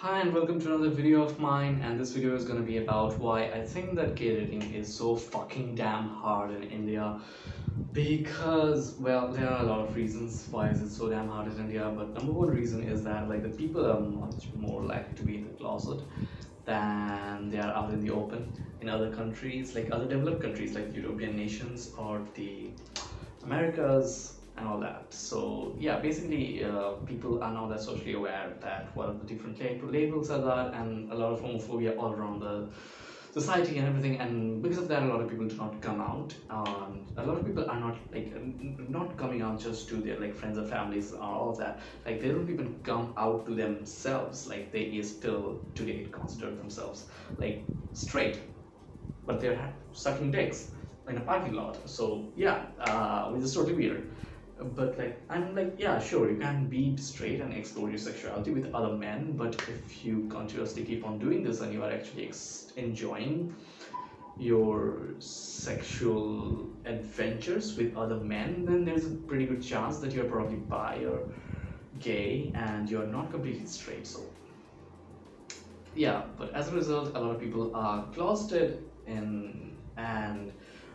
Hi and welcome to another video of mine, and this video is going to be about why I think that gay dating is so fucking damn hard in India. Because, well, there are a lot of reasons why is it so damn hard in India, but number one reason is that like the people are much more likely to be in the closet than they are out in the open in other countries, like other developed countries like European nations or the Americas and all that. So yeah, basically, people are now that socially aware that what are the different labels are that, and a lot of homophobia all around the society and everything. And because of that, a lot of people do not come out. A lot of people are not like not coming out just to their like friends or families or all of that. Like they don't even come out to themselves. Like they still today consider themselves like straight, but they're sucking dicks in a parking lot. So yeah, which is totally weird. But like I'm like, yeah, sure, you can be straight and explore your sexuality with other men, but if you continuously keep on doing this and you are actually enjoying your sexual adventures with other men, then there's a pretty good chance that you're probably bi or gay and you're not completely straight. So yeah, but as a result, a lot of people are closeted in, and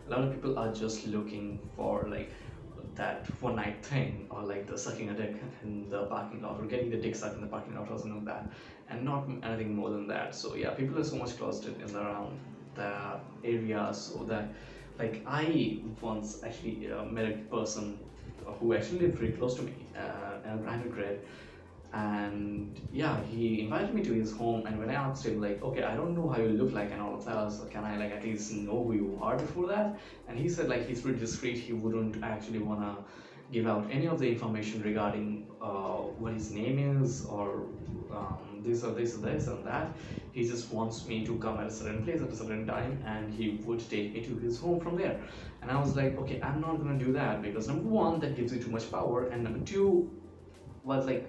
a lot of people are just looking for like that one night thing, or like the sucking a dick in the parking lot, or getting the dick sucked in the parking lot or something like that, and not anything more than that. So yeah, people are so much closeted in around the area, so that like I once actually met a person who actually lived very close to me, in a Grindr grid. And yeah, he invited me to his home, and when I asked him like, okay, I don't know how you look like and all of that, so can I like at least know who you are before that? And he said like he's pretty discreet, he wouldn't actually want to give out any of the information regarding what his name is, or this or this or this and that. He just wants me to come at a certain place at a certain time, and he would take me to his home from there. And I was like, okay, I'm not gonna do that, because number one, that gives you too much power, and number two was like,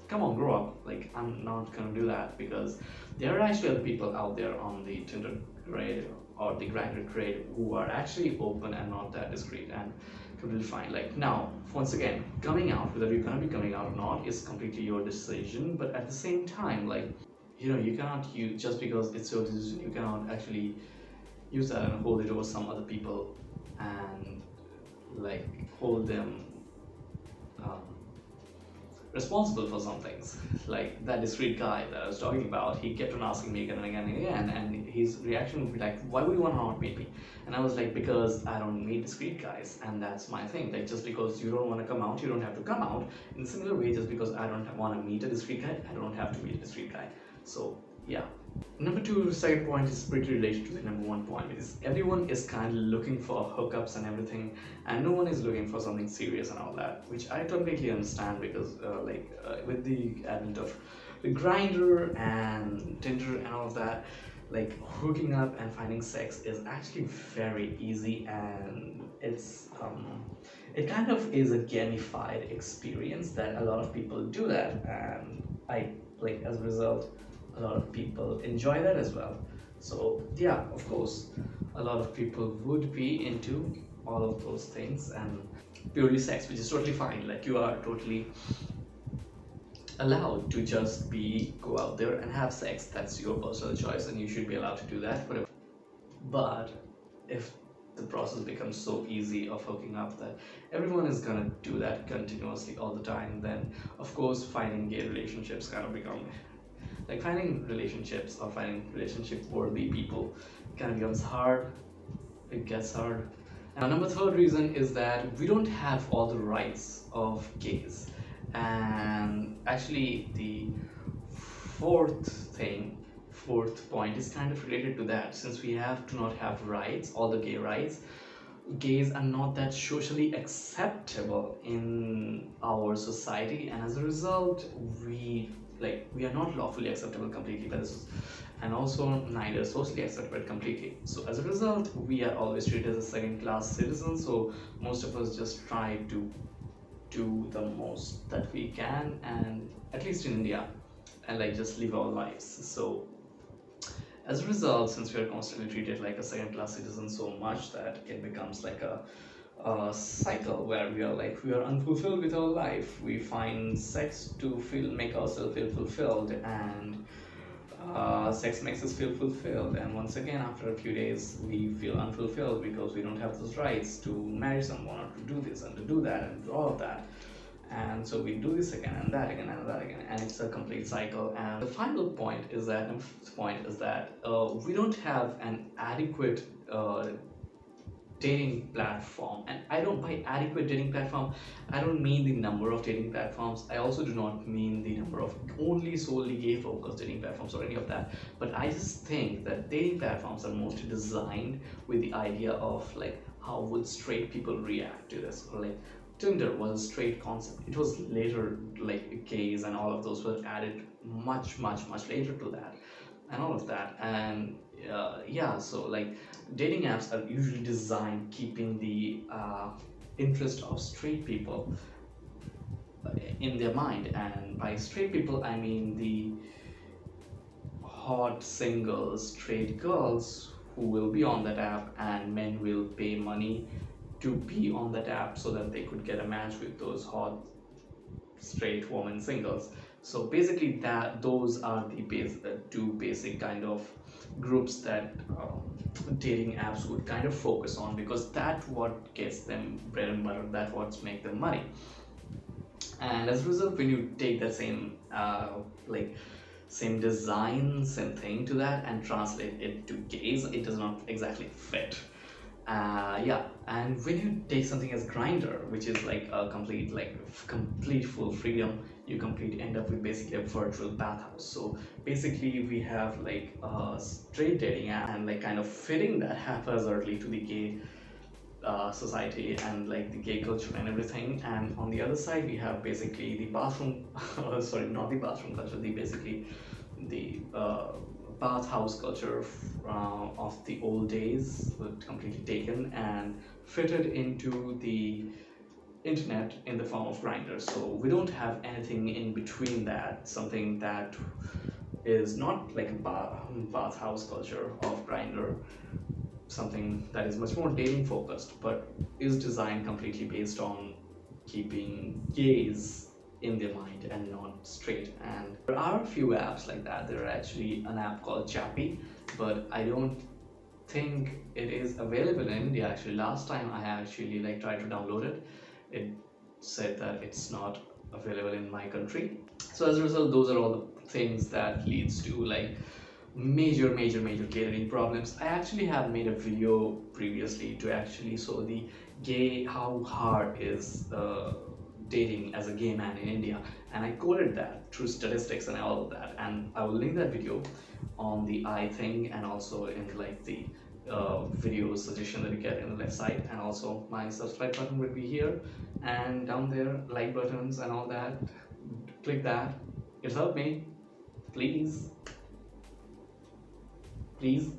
come on, grow up. Like, I'm not gonna do that, because there are actually other people out there on the Tinder grade or the Grindr grade who are actually open and not that discreet and completely fine. Like, now, once again, coming out, whether you're gonna be coming out or not, is completely your decision. But at the same time, like, you cannot use, just because it's your decision, you cannot actually use that and hold it over some other people and like hold them um, responsible for some things. Like that discreet guy that I was talking about, he kept on asking me again and again and again, and his reaction would be like, "Why would you want to not meet me?" And I was like, "Because I don't meet discreet guys, and that's my thing. Like just because you don't want to come out, you don't have to come out. In a similar way, just because I don't want to meet a discreet guy, I don't have to meet a discreet guy." So yeah. Number two, second point is pretty related to the number one point, which is everyone is kind of looking for hookups and everything, and no one is looking for something serious and all that, which I completely understand, because with the advent of the Grinder and Tinder and all of that, like hooking up and finding sex is actually very easy, and it kind of is a gamified experience that a lot of people do that, and I like as a result a lot of people enjoy that as well. So yeah, of course, a lot of people would be into all of those things, and purely sex, which is totally fine. Like you are totally allowed to just be go out there and have sex. That's your personal choice, and you should be allowed to do that. But if the process becomes so easy of hooking up that everyone is gonna do that continuously all the time, then of course finding gay relationships kind of become like finding relationships or finding relationship worthy people kind of becomes hard. It gets hard. And number third reason is that we don't have all the rights of gays. And actually the fourth thing fourth point is kind of related to that. Since we have to not have rights, all the gay rights, gays are not that socially acceptable in our society, and as a result we are not lawfully acceptable completely by this, and also neither socially acceptable completely. So as a result, we are always treated as a second class citizen. So most of us just try to do the most that we can, and at least in India, and like just live our lives. So as a result, since we are constantly treated like a second class citizen so much that it becomes like a cycle where we are unfulfilled with our life. We find sex to feel make ourselves feel fulfilled, and sex makes us feel fulfilled. And once again, after a few days, we feel unfulfilled because we don't have those rights to marry someone or to do this and to do that and all of that. And so we do this again and that again and that again, and it's a complete cycle. And the final point is that, and fifth point is that we don't have an adequate dating platform. And I don't, by adequate dating platform, I don't mean the number of dating platforms. I also do not mean the number of only solely gay focused dating platforms or any of that. But I just think that dating platforms are mostly designed with the idea of like how would straight people react to this, or like Tinder was a straight concept. It was later like gays and all of those were added much later to that and all of that. And yeah, so like dating apps are usually designed keeping the interest of straight people in their mind. And by straight people, I mean the hot single straight girls who will be on that app, and men will pay money to be on that app so that they could get a match with those hot straight woman singles. So basically, that those are the two basic kind of groups that dating apps would kind of focus on, because that's what gets them bread and butter. That what's make them money. And as a result, when you take that same like same design, same thing to that and translate it to gays, it does not exactly fit. Yeah, and when you take something as Grinder, which is like a complete complete full freedom, you complete end up with basically a virtual bathhouse. So basically, we have like a straight dating app and like kind of fitting that haphazardly to the gay society and like the gay culture and everything. And on the other side, we have basically the bathroom, sorry, not the bathroom culture, the basically the bathhouse culture of the old days, completely taken and fitted into the internet in the form of grinders. So we don't have anything in between that, something that is not like a bathhouse culture of grinder, something that is much more dating focused, but is designed completely based on keeping gays in their mind and not straight. And there are a few apps like that. There are actually an app called Chappy, but I don't think it is available in India. Actually, last time I actually like tried to download it, it said that it's not available in my country. So as a result, those are all the things that leads to like major catering problems. I actually have made a video previously to actually show the gay how hard is dating as a gay man in India, and I quoted that through statistics and all of that, and I will link that video on the I thing and also in like the video suggestion that you get in the left side, and also my subscribe button will be here and down there, like buttons and all that. Click that, it helped me, please. Please.